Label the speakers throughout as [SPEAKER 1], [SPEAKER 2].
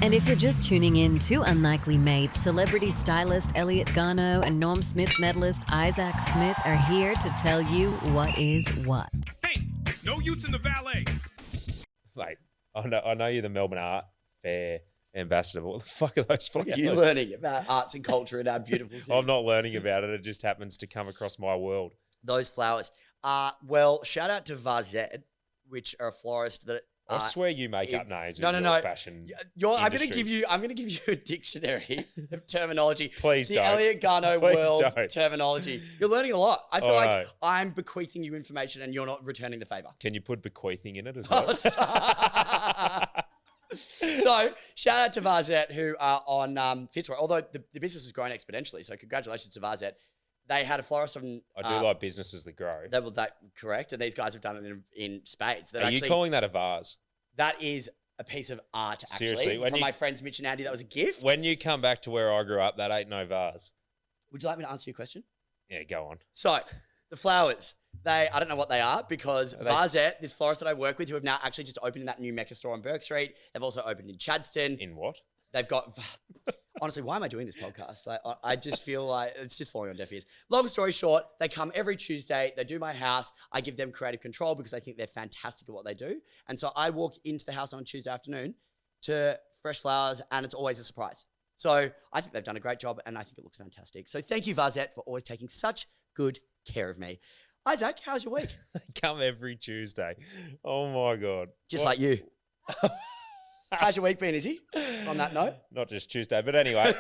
[SPEAKER 1] And if you're just tuning in, two unlikely mates, celebrity stylist Elliot Garno and Norm Smith medalist Isaac Smith are here to tell you what is what.
[SPEAKER 2] Hey, no utes in the valet.
[SPEAKER 3] Mate, I know you're the Melbourne Art Fair ambassador, but what the fuck are those flowers?
[SPEAKER 4] You're learning about arts and culture in our beautiful city.
[SPEAKER 3] I'm not learning about it. It just happens to come across my world.
[SPEAKER 4] Those flowers. Well, shout out to Vazette, which are a florist that.
[SPEAKER 3] I swear you make up names with
[SPEAKER 4] No.
[SPEAKER 3] fashion.
[SPEAKER 4] I'm going to give you a dictionary of terminology.
[SPEAKER 3] Please
[SPEAKER 4] the
[SPEAKER 3] don't.
[SPEAKER 4] Elliot Garno
[SPEAKER 3] Please
[SPEAKER 4] world
[SPEAKER 3] don't.
[SPEAKER 4] terminology. You're learning a lot. I feel like
[SPEAKER 3] no.
[SPEAKER 4] I'm bequeathing you information and you're not returning the favor.
[SPEAKER 3] Can you put bequeathing in it as well?
[SPEAKER 4] So, shout out to Vazette, who are on Fitzroy. Although the business has grown exponentially, so congratulations to Vazette. They had a florist on.
[SPEAKER 3] I do like businesses that grow.
[SPEAKER 4] That correct, and these guys have done it in spades.
[SPEAKER 3] Are you calling that a vase?
[SPEAKER 4] That is a piece of art, actually.
[SPEAKER 3] Seriously,
[SPEAKER 4] from my friends Mitch and Andy, that was a gift.
[SPEAKER 3] When you come back to where I grew up, that ain't no vase.
[SPEAKER 4] Would you like me to answer your question?
[SPEAKER 3] Yeah, go on.
[SPEAKER 4] So, the flowers, I don't know what they are because Vazette, this florist that I work with, who have now actually just opened in that new Mecca store on Burke Street. They've also opened in Chadston.
[SPEAKER 3] In what?
[SPEAKER 4] They've got, honestly, why am I doing this podcast? Like, I just feel like it's just falling on deaf ears. Long story short, they come every Tuesday. They do my house. I give them creative control because I think they're fantastic at what they do. And so I walk into the house on Tuesday afternoon to fresh flowers and it's always a surprise. So I think they've done a great job and I think it looks fantastic. So thank you, Vazette, for always taking such good care of me. Isaac, how's your week?
[SPEAKER 3] Come every Tuesday. Oh my God.
[SPEAKER 4] Just like you. How's your week been, Izzy? On that note?
[SPEAKER 3] Not just Tuesday, but anyway.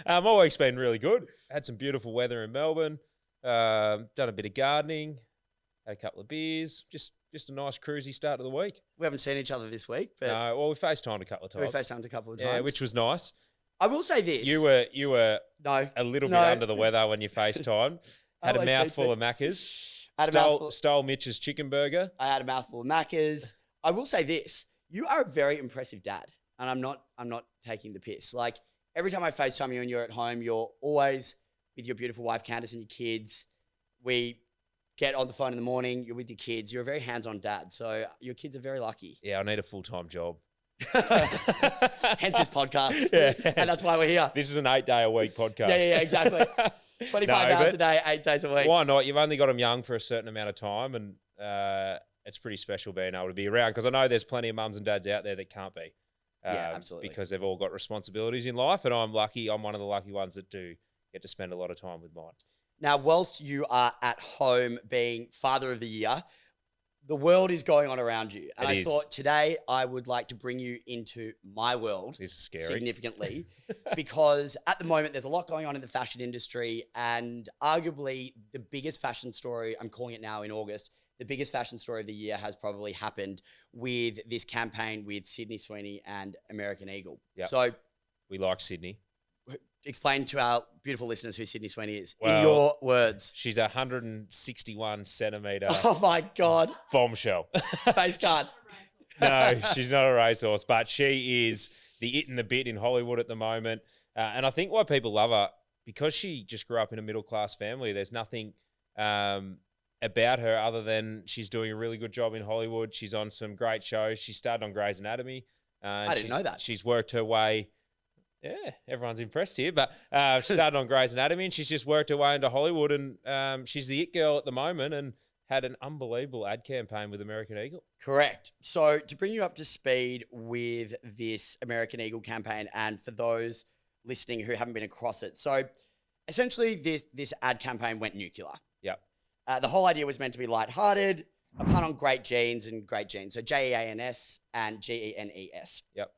[SPEAKER 3] My week's been really good. Had some beautiful weather in Melbourne. Done a bit of gardening. Had a couple of beers. Just a nice cruisy start to the week.
[SPEAKER 4] We haven't seen each other this week. But
[SPEAKER 3] No, well, we FaceTimed a couple of times.
[SPEAKER 4] we FaceTimed a couple of times.
[SPEAKER 3] Yeah, which was nice.
[SPEAKER 4] I will say this.
[SPEAKER 3] You were
[SPEAKER 4] No.
[SPEAKER 3] a little bit under the weather when you FaceTimed. Had a mouthful of Maccas. Stole Mitch's chicken burger.
[SPEAKER 4] I had a mouthful of Maccas. I will say this. You are a very impressive dad. And I'm not taking the piss. Like every time I FaceTime you and you're at home, you're always with your beautiful wife, Candace, and your kids. We get on the phone in the morning. You're with your kids. You're a very hands-on dad. So your kids are very lucky.
[SPEAKER 3] Yeah, I need a full-time job.
[SPEAKER 4] Hence this podcast.
[SPEAKER 3] Yeah.
[SPEAKER 4] And that's why we're here.
[SPEAKER 3] This is an 8-day-a-week podcast.
[SPEAKER 4] Yeah, exactly. 25 hours a day, 8 days a week.
[SPEAKER 3] Why not? You've only got them young for a certain amount of time and it's pretty special being able to be around because I know there's plenty of mums and dads out there that can't be.
[SPEAKER 4] Yeah, absolutely.
[SPEAKER 3] Because they've all got responsibilities in life and I'm lucky. I'm one of the lucky ones that do get to spend a lot of time with mine.
[SPEAKER 4] Now, whilst you are at home being Father of the Year, the world is going on around you. And I thought today I would like to bring you into my world.
[SPEAKER 3] This is scary.
[SPEAKER 4] Significantly because at the moment there's a lot going on in the fashion industry and arguably the biggest fashion story, I'm calling it now in August, the biggest fashion story of the year has probably happened with this campaign with Sydney Sweeney and American Eagle.
[SPEAKER 3] Yep.
[SPEAKER 4] So
[SPEAKER 3] we like Sydney.
[SPEAKER 4] explain to our beautiful listeners who Sydney Sweeney is
[SPEAKER 3] Well,
[SPEAKER 4] in your words.
[SPEAKER 3] She's a 161 centimetre
[SPEAKER 4] Oh my God.
[SPEAKER 3] bombshell.
[SPEAKER 4] Face card.
[SPEAKER 3] No, she's not a racehorse, but she is the it and the bit in Hollywood at the moment. And I think why people love her, because she just grew up in a middle-class family, there's nothing about her other than she's doing a really good job in Hollywood. She's on some great shows. She started on Grey's Anatomy.
[SPEAKER 4] I didn't know that.
[SPEAKER 3] She's worked her way. Yeah, everyone's impressed here. But she started on Grey's Anatomy and she's just worked her way into Hollywood. And she's the it girl at the moment and had an unbelievable ad campaign with American Eagle.
[SPEAKER 4] Correct. So to bring you up to speed with this American Eagle campaign, and for those listening who haven't been across it. So essentially this ad campaign went nuclear.
[SPEAKER 3] Yep.
[SPEAKER 4] The whole idea was meant to be lighthearted, a pun on great genes and great genes. So Jeans and Genes.
[SPEAKER 3] Yep.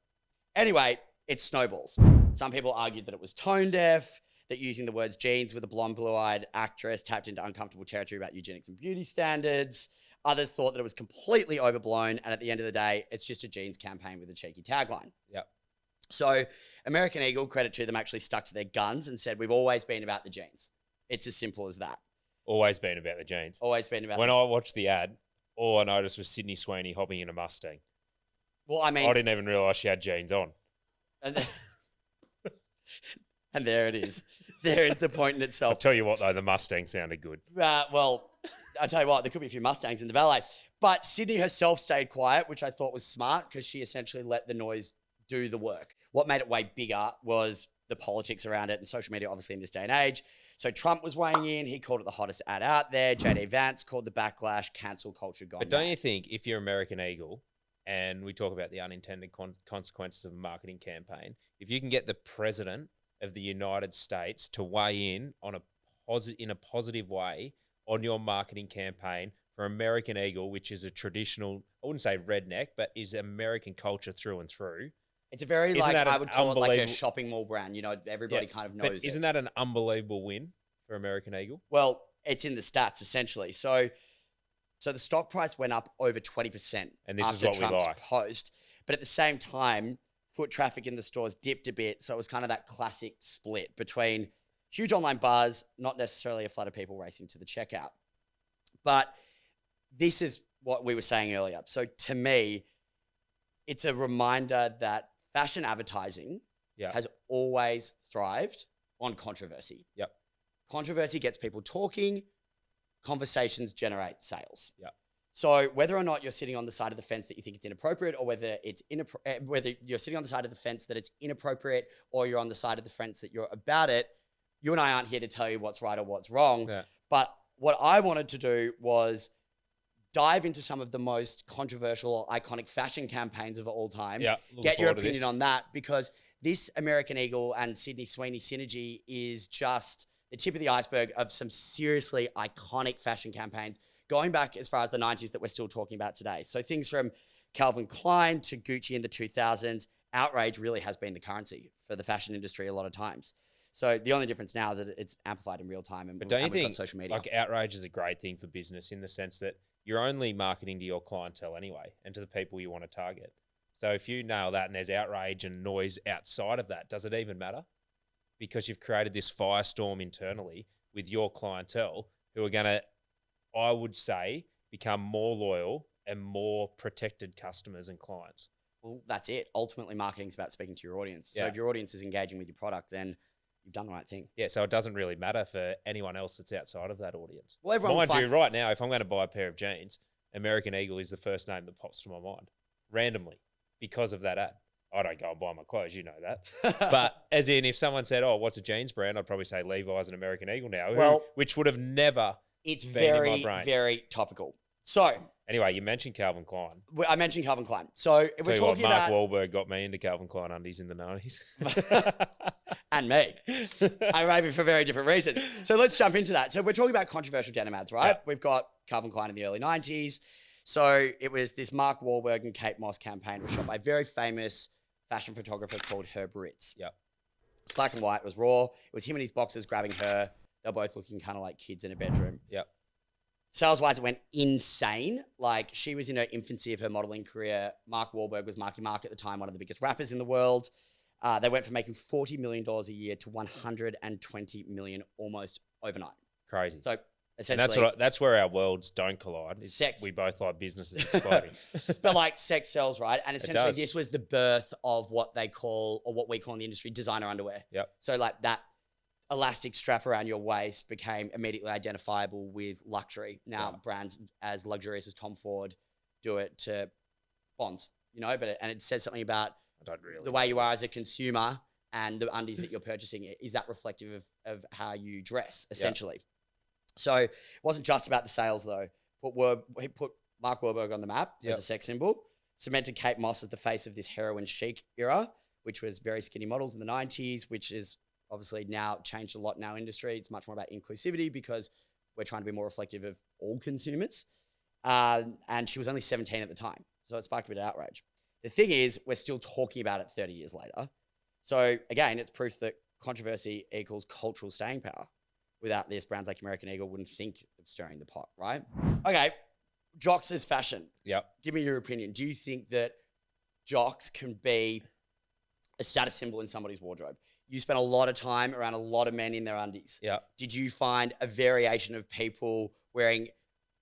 [SPEAKER 4] Anyway, it snowballs. Some people argued that it was tone deaf, that using the words genes with a blonde, blue-eyed actress tapped into uncomfortable territory about eugenics and beauty standards. Others thought that it was completely overblown, and at the end of the day, it's just a jeans campaign with a cheeky tagline.
[SPEAKER 3] Yep.
[SPEAKER 4] So American Eagle, credit to them, actually stuck to their guns and said, we've always been about the jeans. It's as simple as that.
[SPEAKER 3] Always been about the jeans.
[SPEAKER 4] Always been about
[SPEAKER 3] When I watched the ad, all I noticed was Sydney Sweeney hopping in a Mustang.
[SPEAKER 4] Well, I mean...
[SPEAKER 3] I didn't even realise she had jeans on.
[SPEAKER 4] And, and there it is. There is the point in
[SPEAKER 3] I'll
[SPEAKER 4] itself.
[SPEAKER 3] tell you what, though, the Mustang sounded good.
[SPEAKER 4] Well, I tell you what, there could be a few Mustangs in the valet. But Sydney herself stayed quiet, which I thought was smart because she essentially let the noise do the work. What made it way bigger was the politics around it and social media, obviously, in this day and age. So Trump was weighing in. He called it the hottest ad out there. JD Vance called the backlash cancel culture gone.
[SPEAKER 3] But don't you think if you're American Eagle, and we talk about the unintended consequences of a marketing campaign, if you can get the president of the United States to weigh in on in a positive way on your marketing campaign for American Eagle, which is a traditional, I wouldn't say redneck, but is American culture through and through.
[SPEAKER 4] It's a very,
[SPEAKER 3] Isn't
[SPEAKER 4] like,
[SPEAKER 3] that
[SPEAKER 4] I
[SPEAKER 3] an
[SPEAKER 4] would call it like a
[SPEAKER 3] unbelievable-
[SPEAKER 4] shopping mall brand. You know, everybody kind of knows
[SPEAKER 3] But isn't that an unbelievable win for American Eagle?
[SPEAKER 4] Well, it's in the stats, essentially. So the stock price went up over 20%
[SPEAKER 3] And this is
[SPEAKER 4] after
[SPEAKER 3] what we
[SPEAKER 4] Trump's
[SPEAKER 3] like.
[SPEAKER 4] post. But at the same time, foot traffic in the stores dipped a bit. So it was kind of that classic split between huge online buzz, not necessarily a flood of people racing to the checkout. But this is what we were saying earlier. So to me, it's a reminder that fashion advertising has always thrived on controversy.
[SPEAKER 3] Yep.
[SPEAKER 4] Controversy gets people talking. Conversations generate sales.
[SPEAKER 3] Yep.
[SPEAKER 4] So whether or not you're sitting on the side of the fence that you think it's inappropriate, or whether whether you're sitting on the side of the fence that it's inappropriate, or you're on the side of the fence that you're about it, you and I aren't here to tell you what's right or what's wrong.
[SPEAKER 3] Yeah.
[SPEAKER 4] But what I wanted to do was dive into some of the most controversial or iconic fashion campaigns of all time.
[SPEAKER 3] Yeah,
[SPEAKER 4] Get your opinion on that, because this American Eagle and Sydney Sweeney synergy is just the tip of the iceberg of some seriously iconic fashion campaigns going back as far as the 90s that we're still talking about today. So things from Calvin Klein to Gucci in the 2000s, outrage really has been the currency for the fashion industry a lot of times. So the only difference now is that it's amplified in real time, and,
[SPEAKER 3] But don't you
[SPEAKER 4] and we've
[SPEAKER 3] think
[SPEAKER 4] got social media.
[SPEAKER 3] like outrage is a great thing for business in the sense that you're only marketing to your clientele anyway and to the people you want to target. So if you nail that and there's outrage and noise outside of that, does it even matter? Because you've created this firestorm internally with your clientele who are going to, I would say, become more loyal and more protected customers and clients.
[SPEAKER 4] Well, that's it. Ultimately, marketing is about speaking to your audience. So
[SPEAKER 3] Yeah.
[SPEAKER 4] if your audience is engaging with your product, then you've done the right thing.
[SPEAKER 3] Yeah, so it doesn't really matter for anyone else that's outside of that audience.
[SPEAKER 4] Well, everyone will
[SPEAKER 3] Mind you,
[SPEAKER 4] find-
[SPEAKER 3] right now, if I'm going to buy a pair of jeans, American Eagle is the first name that pops to my mind randomly because of that ad. I don't go and buy my clothes, you know that. But as in, if someone said, "Oh, what's a jeans brand?" I'd probably say Levi's and American Eagle now,
[SPEAKER 4] Well,
[SPEAKER 3] which would have never.
[SPEAKER 4] It's
[SPEAKER 3] been in my
[SPEAKER 4] very,
[SPEAKER 3] brain.
[SPEAKER 4] very topical. So
[SPEAKER 3] Anyway, you mentioned Calvin Klein.
[SPEAKER 4] I mentioned Calvin Klein. So if
[SPEAKER 3] Tell
[SPEAKER 4] we're
[SPEAKER 3] you what,
[SPEAKER 4] talking
[SPEAKER 3] Mark
[SPEAKER 4] about
[SPEAKER 3] Wahlberg got me into Calvin Klein undies in the 90s.
[SPEAKER 4] and me, I maybe for very different reasons. So let's jump into that. So we're talking about controversial denim ads, right?
[SPEAKER 3] Yeah.
[SPEAKER 4] We've got Calvin Klein in the early 90s. So it was this Mark Wahlberg and Kate Moss campaign was shot by a very famous fashion photographer called Herb Ritz.
[SPEAKER 3] Yep.
[SPEAKER 4] It's black and white. It was raw. It was him and his boxers grabbing her. They were both looking kind of like kids in a bedroom.
[SPEAKER 3] Yep.
[SPEAKER 4] Sales-wise, it went insane. Like, she was in her infancy of her modeling career. Mark Wahlberg was Marky Mark at the time, one of the biggest rappers in the world. They went from making $40 million a year to $120 million almost overnight.
[SPEAKER 3] Crazy.
[SPEAKER 4] So
[SPEAKER 3] And
[SPEAKER 4] essentially,
[SPEAKER 3] that's where our worlds don't collide. Is
[SPEAKER 4] Sex.
[SPEAKER 3] We both like businesses exploding.
[SPEAKER 4] but like sex sells, right? And essentially,
[SPEAKER 3] does.
[SPEAKER 4] this was the birth of what they call, or what we call in the industry, designer underwear.
[SPEAKER 3] Yep.
[SPEAKER 4] So like that elastic strap around your waist became immediately identifiable with luxury. Now brands as luxurious as Tom Ford do it to Bonds, you know, and it says something about
[SPEAKER 3] I don't really.
[SPEAKER 4] the way you are as a consumer and the undies that you're purchasing. Is that reflective of how you dress, essentially? So it wasn't just about the sales, though. He put Mark Wahlberg on the map as a sex symbol, cemented Kate Moss as the face of this heroin chic era, which was very skinny models in the 90s, which is obviously now changed a lot in our industry. It's much more about inclusivity because we're trying to be more reflective of all consumers. And she was only 17 at the time, so it sparked a bit of outrage. The thing is, we're still talking about it 30 years later. So again, it's proof that controversy equals cultural staying power. Without this, brands like American Eagle wouldn't think of stirring the pot, right? Okay, Jocks as fashion.
[SPEAKER 3] Yep.
[SPEAKER 4] Give me your opinion. Do you think that Jocks can be a status symbol in somebody's wardrobe? You spent a lot of time around a lot of men in their undies.
[SPEAKER 3] Yep.
[SPEAKER 4] Did you find a variation of people wearing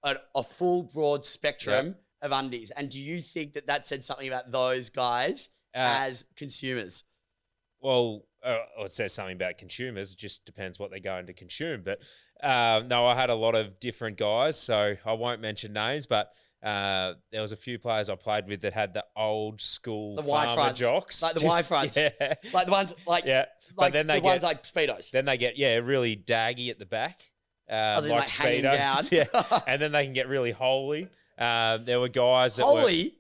[SPEAKER 4] a full broad spectrum of undies? And do you think that that said something about those guys as consumers?
[SPEAKER 3] Well, it says something about consumers. It just depends what they're going to consume. But no, I had a lot of different guys, so I won't mention names. But There was a few players I played with that had the old school
[SPEAKER 4] The Y
[SPEAKER 3] farmer
[SPEAKER 4] fronts.
[SPEAKER 3] jocks.
[SPEAKER 4] Like the Y fronts.
[SPEAKER 3] Yeah.
[SPEAKER 4] Like the ones like
[SPEAKER 3] Yeah. But
[SPEAKER 4] like
[SPEAKER 3] then they
[SPEAKER 4] the
[SPEAKER 3] get
[SPEAKER 4] ones like Speedos.
[SPEAKER 3] then they get really daggy at the back.
[SPEAKER 4] As in,
[SPEAKER 3] Like
[SPEAKER 4] like, hanging
[SPEAKER 3] Speedos.
[SPEAKER 4] down.
[SPEAKER 3] Yeah. And then they can get really holy. There were guys that were
[SPEAKER 4] Holy,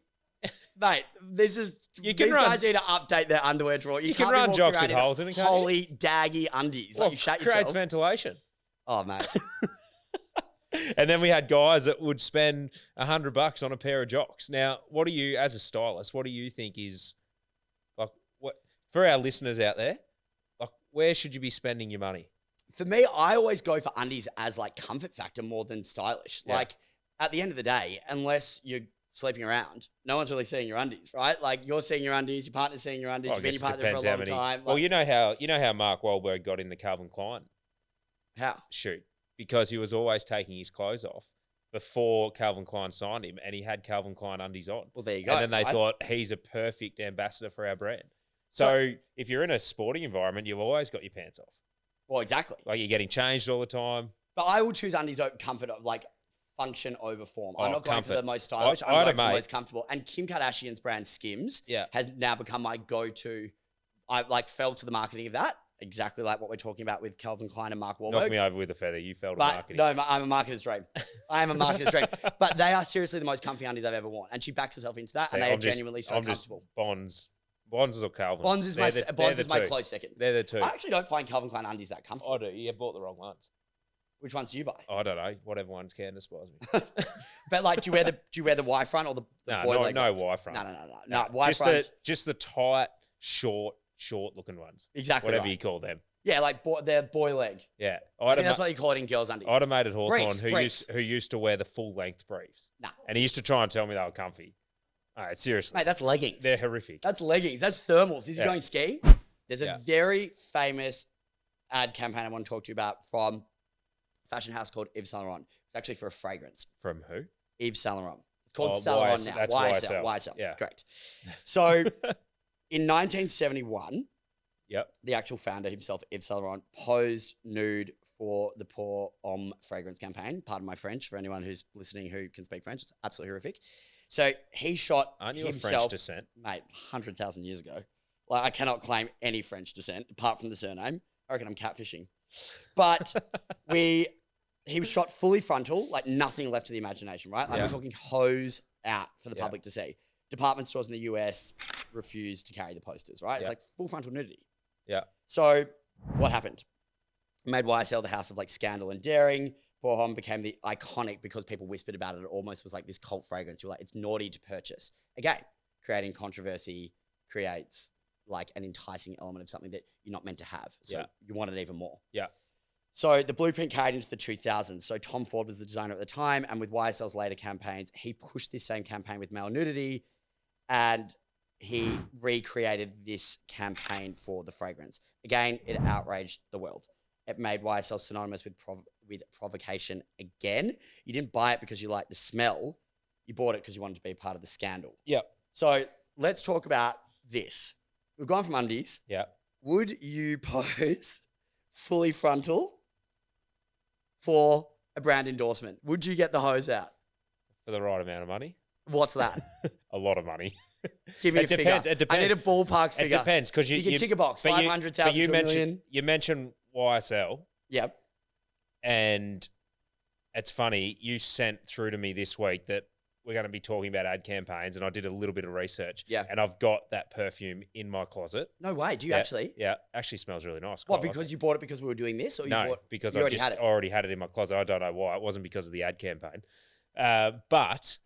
[SPEAKER 4] mate, this is
[SPEAKER 3] You can
[SPEAKER 4] these
[SPEAKER 3] run-
[SPEAKER 4] guys need to update their underwear drawer. You,
[SPEAKER 3] You can
[SPEAKER 4] can't be
[SPEAKER 3] run
[SPEAKER 4] walking
[SPEAKER 3] jocks
[SPEAKER 4] around
[SPEAKER 3] with holes in it, can't you?
[SPEAKER 4] holy daggy undies.
[SPEAKER 3] well,
[SPEAKER 4] Like you shat
[SPEAKER 3] creates
[SPEAKER 4] yourself.
[SPEAKER 3] ventilation.
[SPEAKER 4] Oh mate.
[SPEAKER 3] And then we had guys that would spend $100 on a pair of jocks. Now, what do you, as a stylist, what do you think is like what for our listeners out there? Like, where should you be spending your money?
[SPEAKER 4] For me, I always go for undies as like comfort factor more than stylish.
[SPEAKER 3] Yeah.
[SPEAKER 4] Like at the end of the day, unless you're sleeping around, no one's really seeing your undies, right? Like you're seeing your undies, your partner's seeing your undies,
[SPEAKER 3] Well, I
[SPEAKER 4] you've been
[SPEAKER 3] guess
[SPEAKER 4] your
[SPEAKER 3] it
[SPEAKER 4] partner for a
[SPEAKER 3] depends
[SPEAKER 4] long
[SPEAKER 3] how many.
[SPEAKER 4] time.
[SPEAKER 3] Well,
[SPEAKER 4] Like,
[SPEAKER 3] you know how Mark Wahlberg got in the Calvin Klein
[SPEAKER 4] how?
[SPEAKER 3] shoot because he was always taking his clothes off before Calvin Klein signed him, and he had Calvin Klein undies on.
[SPEAKER 4] Well, there you go.
[SPEAKER 3] And then they
[SPEAKER 4] right?
[SPEAKER 3] thought he's a perfect ambassador for our brand. So if you're in a sporting environment, you've always got your pants off.
[SPEAKER 4] Well, exactly.
[SPEAKER 3] Like you're getting changed all the time.
[SPEAKER 4] But I will choose undies over comfort of like function over form. I'm
[SPEAKER 3] Oh,
[SPEAKER 4] not going for
[SPEAKER 3] comfort.
[SPEAKER 4] the most stylish.
[SPEAKER 3] I
[SPEAKER 4] I'm
[SPEAKER 3] had
[SPEAKER 4] going
[SPEAKER 3] a
[SPEAKER 4] for the
[SPEAKER 3] mate-
[SPEAKER 4] most comfortable. And Kim Kardashian's brand Skims
[SPEAKER 3] Yeah.
[SPEAKER 4] has now become my go-to. I like fell to the marketing of that, exactly like what we're talking about with Calvin Klein and Mark
[SPEAKER 3] Knock
[SPEAKER 4] Wahlberg.
[SPEAKER 3] me over with a feather. You fell to
[SPEAKER 4] But
[SPEAKER 3] marketing.
[SPEAKER 4] no, I'm a marketer's dream. I am a marketer's dream. But they are seriously the most comfy undies I've ever worn. And she backs herself into that,
[SPEAKER 3] See,
[SPEAKER 4] and they are
[SPEAKER 3] I'm just-
[SPEAKER 4] genuinely so
[SPEAKER 3] I'm just
[SPEAKER 4] comfortable.
[SPEAKER 3] Bonds or Calvin.
[SPEAKER 4] Bonds is my close second.
[SPEAKER 3] They're the two.
[SPEAKER 4] I actually don't find Calvin Klein undies that comfortable.
[SPEAKER 3] I do. You bought the wrong ones.
[SPEAKER 4] Which ones do you buy?
[SPEAKER 3] I don't know. Whatever ones Candace buys me.
[SPEAKER 4] But like, do you wear the Y front or the
[SPEAKER 3] No,
[SPEAKER 4] boy
[SPEAKER 3] no,
[SPEAKER 4] leg
[SPEAKER 3] no
[SPEAKER 4] ones?
[SPEAKER 3] Y front.
[SPEAKER 4] No, Y
[SPEAKER 3] just
[SPEAKER 4] fronts.
[SPEAKER 3] just the tight, short looking ones.
[SPEAKER 4] Exactly
[SPEAKER 3] Whatever
[SPEAKER 4] right.
[SPEAKER 3] you call them.
[SPEAKER 4] Yeah, like they're boy leg.
[SPEAKER 3] Yeah.
[SPEAKER 4] I think that's what you call it in girls' undies.
[SPEAKER 3] I had a mate at Hawthorn
[SPEAKER 4] Briefs.
[SPEAKER 3] who used to wear the full length briefs.
[SPEAKER 4] Nah.
[SPEAKER 3] And he used to try and tell me they were comfy. All right, seriously.
[SPEAKER 4] Mate, that's leggings.
[SPEAKER 3] They're horrific.
[SPEAKER 4] That's leggings. That's thermals. This is
[SPEAKER 3] Yeah.
[SPEAKER 4] going skiing. There's a
[SPEAKER 3] Yeah.
[SPEAKER 4] very famous ad campaign I want to talk to you about from a fashion house called Yves Saint Laurent. It's actually for a fragrance.
[SPEAKER 3] From who?
[SPEAKER 4] Yves Saint Laurent. It's called
[SPEAKER 3] Oh,
[SPEAKER 4] Saint Laurent
[SPEAKER 3] YSL.
[SPEAKER 4] now.
[SPEAKER 3] That's
[SPEAKER 4] YSL.
[SPEAKER 3] YSL.
[SPEAKER 4] YSL.
[SPEAKER 3] Yeah.
[SPEAKER 4] Correct. So in 1971,
[SPEAKER 3] Yep.
[SPEAKER 4] the actual founder himself, Yves Saint Laurent, posed nude for the Pour Homme fragrance campaign. Pardon my French for anyone who's listening who can speak French. It's absolutely horrific. So he shot
[SPEAKER 3] Aren't you of
[SPEAKER 4] himself,
[SPEAKER 3] French descent?
[SPEAKER 4] mate, 100,000 years ago. Like I cannot claim any French descent apart from the surname. I reckon I'm catfishing. But he was shot fully frontal, like nothing left to the imagination, right? Like
[SPEAKER 3] Yeah.
[SPEAKER 4] we're talking hose out for the
[SPEAKER 3] Yeah.
[SPEAKER 4] public to see. Department stores in the US refused to carry the posters, right? It's
[SPEAKER 3] Yeah.
[SPEAKER 4] like full frontal nudity.
[SPEAKER 3] Yeah.
[SPEAKER 4] So what happened? Made YSL the house of like scandal and daring. Pour Homme became the iconic because people whispered about it. It almost was like this cult fragrance. You're like, it's naughty to purchase. Again, creating controversy creates like an enticing element of something that you're not meant to have. So
[SPEAKER 3] Yeah.
[SPEAKER 4] you want it even more.
[SPEAKER 3] Yeah.
[SPEAKER 4] So the blueprint carried into the 2000s. So Tom Ford was the designer at the time, and with YSL's later campaigns, he pushed this same campaign with male nudity, and he recreated this campaign for the fragrance. Again, it outraged the world. It made YSL synonymous with provocation again. You didn't buy it because you liked the smell. You bought it because you wanted to be part of the scandal.
[SPEAKER 3] Yep.
[SPEAKER 4] So let's talk about this. We've gone from undies.
[SPEAKER 3] Yeah.
[SPEAKER 4] Would you pose fully frontal for a brand endorsement? Would you get the hose out?
[SPEAKER 3] For the right amount of money.
[SPEAKER 4] What's that?
[SPEAKER 3] A lot of money.
[SPEAKER 4] Give me
[SPEAKER 3] It
[SPEAKER 4] a
[SPEAKER 3] depends.
[SPEAKER 4] figure.
[SPEAKER 3] It depends.
[SPEAKER 4] I need a ballpark figure.
[SPEAKER 3] It depends because
[SPEAKER 4] You can tick a box.
[SPEAKER 3] but you-
[SPEAKER 4] 500,000
[SPEAKER 3] but you
[SPEAKER 4] to a
[SPEAKER 3] mentioned
[SPEAKER 4] million.
[SPEAKER 3] you mentioned YSL,
[SPEAKER 4] Yep.
[SPEAKER 3] and it's funny. You sent through to me this week that we're going to be talking about ad campaigns, and I did a little bit of research.
[SPEAKER 4] Yeah.
[SPEAKER 3] And I've got that perfume in my closet.
[SPEAKER 4] No way. Do you
[SPEAKER 3] Yeah,
[SPEAKER 4] actually?
[SPEAKER 3] Yeah, actually smells really nice.
[SPEAKER 4] What,
[SPEAKER 3] Quite like
[SPEAKER 4] because
[SPEAKER 3] it.
[SPEAKER 4] you bought it because we were doing this? Or you
[SPEAKER 3] No,
[SPEAKER 4] bought,
[SPEAKER 3] because
[SPEAKER 4] you
[SPEAKER 3] I
[SPEAKER 4] already
[SPEAKER 3] just
[SPEAKER 4] had it?
[SPEAKER 3] already had it in my closet. I don't know why. It wasn't because of the ad campaign. But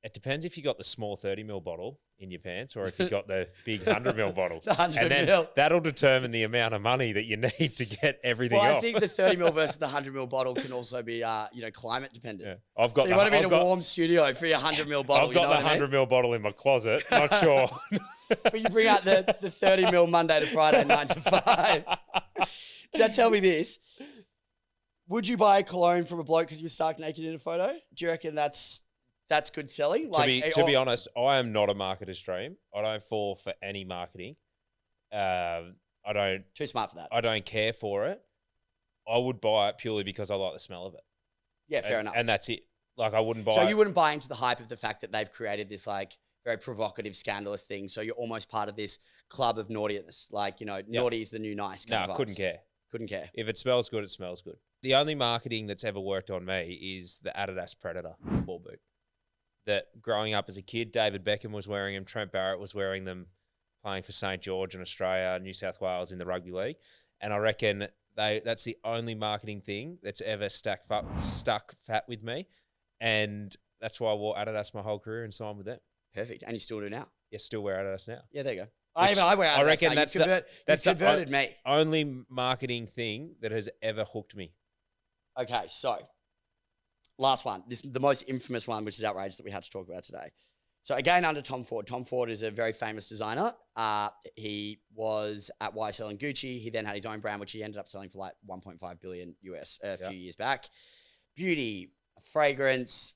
[SPEAKER 3] it depends if you got the small 30ml bottle in your pants or if you got the big 100ml bottle.
[SPEAKER 4] The 100
[SPEAKER 3] and then
[SPEAKER 4] ml.
[SPEAKER 3] that'll determine the amount of money that you need to get everything
[SPEAKER 4] Well,
[SPEAKER 3] off.
[SPEAKER 4] I think the 30ml versus the 100ml bottle can also be, climate dependent.
[SPEAKER 3] Yeah. I've got
[SPEAKER 4] So you
[SPEAKER 3] the,
[SPEAKER 4] want to be in
[SPEAKER 3] I've
[SPEAKER 4] a
[SPEAKER 3] got-
[SPEAKER 4] warm studio for your 100ml bottle.
[SPEAKER 3] I've got
[SPEAKER 4] you know
[SPEAKER 3] the
[SPEAKER 4] what I mean?
[SPEAKER 3] 100ml bottle in my closet. Not sure.
[SPEAKER 4] But you bring out the 30ml Monday to Friday, 9 to 5. Now tell me this. Would you buy a cologne from a bloke because he was stark naked in a photo? Do you reckon that's good selling?
[SPEAKER 3] To be honest, I am not a marketer's dream. I don't fall for any marketing. I don't
[SPEAKER 4] Too smart for that.
[SPEAKER 3] I don't care for it. I would buy it purely because I like the smell of it.
[SPEAKER 4] Yeah, fair
[SPEAKER 3] and,
[SPEAKER 4] enough.
[SPEAKER 3] And that's it. Like I wouldn't buy.
[SPEAKER 4] So you wouldn't buy into the hype of the fact that they've created this like very provocative, scandalous thing. So you're almost part of this club of naughtiness. Like, naughty is the new nice.
[SPEAKER 3] No,
[SPEAKER 4] Kind of
[SPEAKER 3] couldn't
[SPEAKER 4] vibes.
[SPEAKER 3] care.
[SPEAKER 4] Couldn't care.
[SPEAKER 3] If it smells good, it smells good. The only marketing that's ever worked on me is the Adidas Predator football boot. That growing up as a kid, David Beckham was wearing them, Trent Barrett was wearing them, playing for St. George in Australia, New South Wales in the rugby league. And I reckon that's the only marketing thing that's ever stuck fat with me. And that's why I wore Adidas my whole career and signed with them.
[SPEAKER 4] Perfect. And you still do now.
[SPEAKER 3] Yeah, still wear Adidas now.
[SPEAKER 4] Yeah, there you go. I wear Adidas.
[SPEAKER 3] I reckon
[SPEAKER 4] now.
[SPEAKER 3] that's
[SPEAKER 4] you've converted me.
[SPEAKER 3] Only marketing thing that has ever hooked me.
[SPEAKER 4] Okay, so last one. This is the most infamous one, which is outrageous that we had to talk about today. So again, under Tom Ford. Tom Ford is a very famous designer. He was at YSL and Gucci. He then had his own brand, which he ended up selling for like 1.5 billion US a few years back. Beauty, fragrance,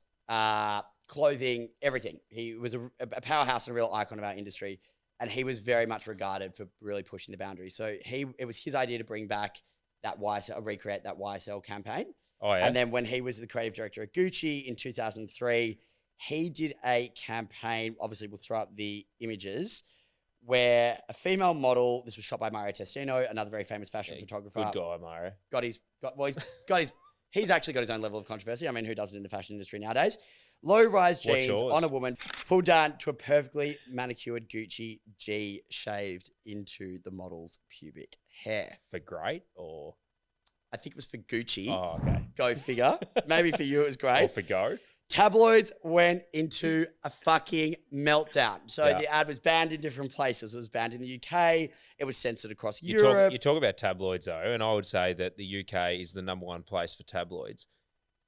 [SPEAKER 4] clothing, everything. He was a powerhouse and a real icon of our industry. And he was very much regarded for really pushing the boundaries. So it was his idea to bring back that recreate that YSL campaign.
[SPEAKER 3] Oh, yeah.
[SPEAKER 4] And then when he was the creative director at Gucci in 2003, he did a campaign, obviously we'll throw up the images, where a female model, this was shot by Mario Testino, another very famous fashion photographer.
[SPEAKER 3] Good guy, Mario.
[SPEAKER 4] He's actually got his own level of controversy. I mean, who doesn't in the fashion industry nowadays? Low-rise jeans on a woman, pulled down to a perfectly manicured Gucci G shaved into the model's pubic hair.
[SPEAKER 3] For great or?
[SPEAKER 4] I think it was for Gucci.
[SPEAKER 3] Oh, okay.
[SPEAKER 4] Go figure. Maybe for you it was great.
[SPEAKER 3] Or for go.
[SPEAKER 4] Tabloids went into a fucking meltdown. So the ad was banned in different places. It was banned in the UK. It was censored across Europe.
[SPEAKER 3] You talk about tabloids though, and I would say that the UK is the number one place for tabloids.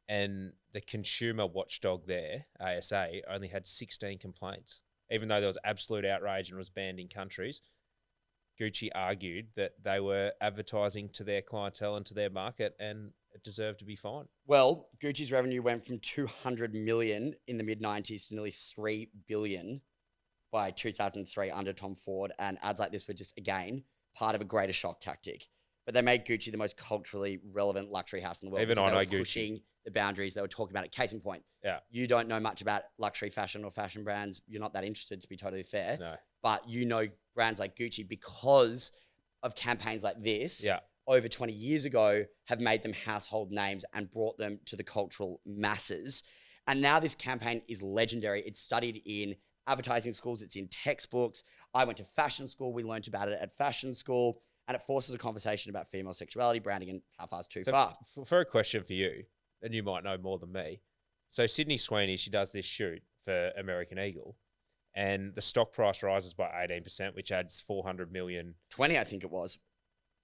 [SPEAKER 3] And the consumer watchdog there, ASA, only had 16 complaints. Even though there was absolute outrage and was banned in countries, Gucci argued that they were advertising to their clientele and to their market and it deserved to be fined.
[SPEAKER 4] Well, Gucci's revenue went from 200 million in the mid-90s to nearly 3 billion by 2003 under Tom Ford. And ads like this were just, again, part of a greater shock tactic. But they made Gucci the most culturally relevant luxury house in the world.
[SPEAKER 3] Even I know Gucci.
[SPEAKER 4] Pushing the boundaries. They were talking about it. Case in point.
[SPEAKER 3] Yeah.
[SPEAKER 4] You don't know much about luxury fashion or fashion brands. You're not that interested, to be totally fair.
[SPEAKER 3] No.
[SPEAKER 4] But you know brands like Gucci because of campaigns like this.
[SPEAKER 3] Yeah.
[SPEAKER 4] Over 20 years ago have made them household names and brought them to the cultural masses. And now this campaign is legendary. It's studied in advertising schools. It's in textbooks. I went to fashion school. We learned about it at fashion school. And it forces a conversation about female sexuality, branding, and how far is too far.
[SPEAKER 3] For a question for you, and you might know more than me. So Sydney Sweeney, she does this shoot for American Eagle, and the stock price rises by 18%, which adds 400 million.
[SPEAKER 4] 20, I think it was.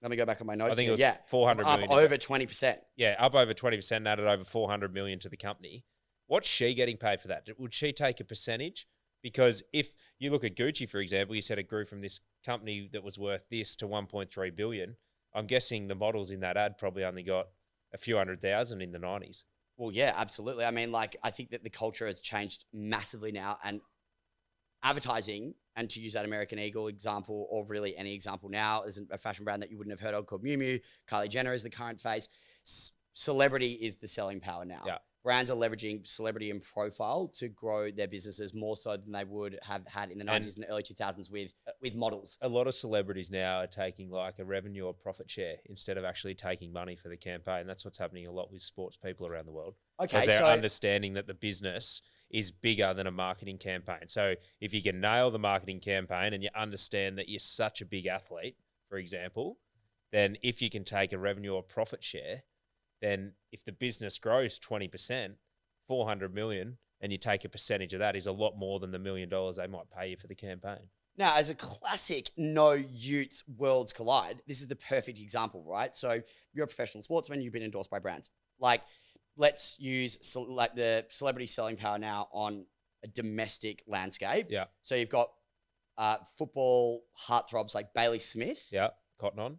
[SPEAKER 4] Let me go back on my notes.
[SPEAKER 3] I think it was
[SPEAKER 4] yeah,
[SPEAKER 3] 400
[SPEAKER 4] up
[SPEAKER 3] million.
[SPEAKER 4] over 20%.
[SPEAKER 3] Yeah, up over 20% and added over 400 million to the company. What's she getting paid for that? Would she take a percentage? Because if you look at Gucci, for example, you said it grew from this company that was worth this to 1.3 billion. I'm guessing the models in that ad probably only got a few 100,000 in the 90s.
[SPEAKER 4] Well, yeah, absolutely. I mean, like, I think that the culture has changed massively now, and advertising, and to use that American Eagle example, or really any example now, is a fashion brand that you wouldn't have heard of called Miu Miu. Kylie Jenner is the current face. Celebrity is the selling power now.
[SPEAKER 3] Yeah.
[SPEAKER 4] Brands are leveraging celebrity and profile to grow their businesses more so than they would have had in the 90s and the early 2000s with models.
[SPEAKER 3] A lot of celebrities now are taking like a revenue or profit share instead of actually taking money for the campaign. That's what's happening a lot with sports people around the world.
[SPEAKER 4] Okay,
[SPEAKER 3] because they're understanding that the business is bigger than a marketing campaign. So if you can nail the marketing campaign and you understand that you're such a big athlete, for example, then if you can take a revenue or profit share, then if the business grows 20%, 400 million, and you take a percentage of that is a lot more than the $1 million they might pay you for the campaign.
[SPEAKER 4] Now, as a classic no utes worlds collide, this is the perfect example, right? So you're a professional sportsman, you've been endorsed by brands. Like, let's use like the celebrity selling power now on a domestic landscape.
[SPEAKER 3] Yeah.
[SPEAKER 4] So you've got football heartthrobs like Bailey Smith.
[SPEAKER 3] Yeah, Cotton On.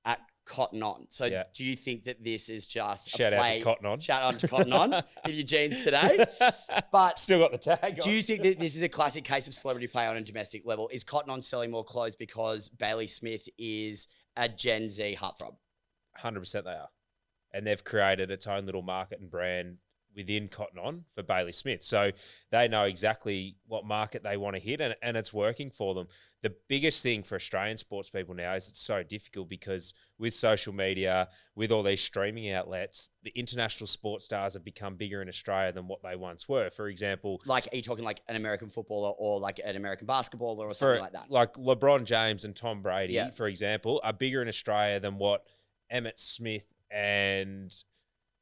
[SPEAKER 4] At Cotton On. So
[SPEAKER 3] Yeah.
[SPEAKER 4] do you think that this is just
[SPEAKER 3] Shout
[SPEAKER 4] a
[SPEAKER 3] out
[SPEAKER 4] play?
[SPEAKER 3] to Cotton On.
[SPEAKER 4] Shout out to Cotton On with your jeans today. But
[SPEAKER 3] Still got the tag
[SPEAKER 4] do
[SPEAKER 3] on.
[SPEAKER 4] you think that this is a classic case of celebrity play on a domestic level? Is Cotton On selling more clothes because Bailey Smith is a Gen Z heartthrob?
[SPEAKER 3] 100% they are. And they've created its own little market and brand within Cotton On for Bailey Smith. So they know exactly what market they want to hit, and it's working for them. The biggest thing for Australian sports people now is it's so difficult because with social media, with all these streaming outlets, the international sports stars have become bigger in Australia than what they once were. For example,
[SPEAKER 4] Like, are you talking like an American footballer or like an American basketballer or something like that?
[SPEAKER 3] Like LeBron James and Tom Brady,
[SPEAKER 4] Yeah.
[SPEAKER 3] for example, are bigger in Australia than what Emmett Smith and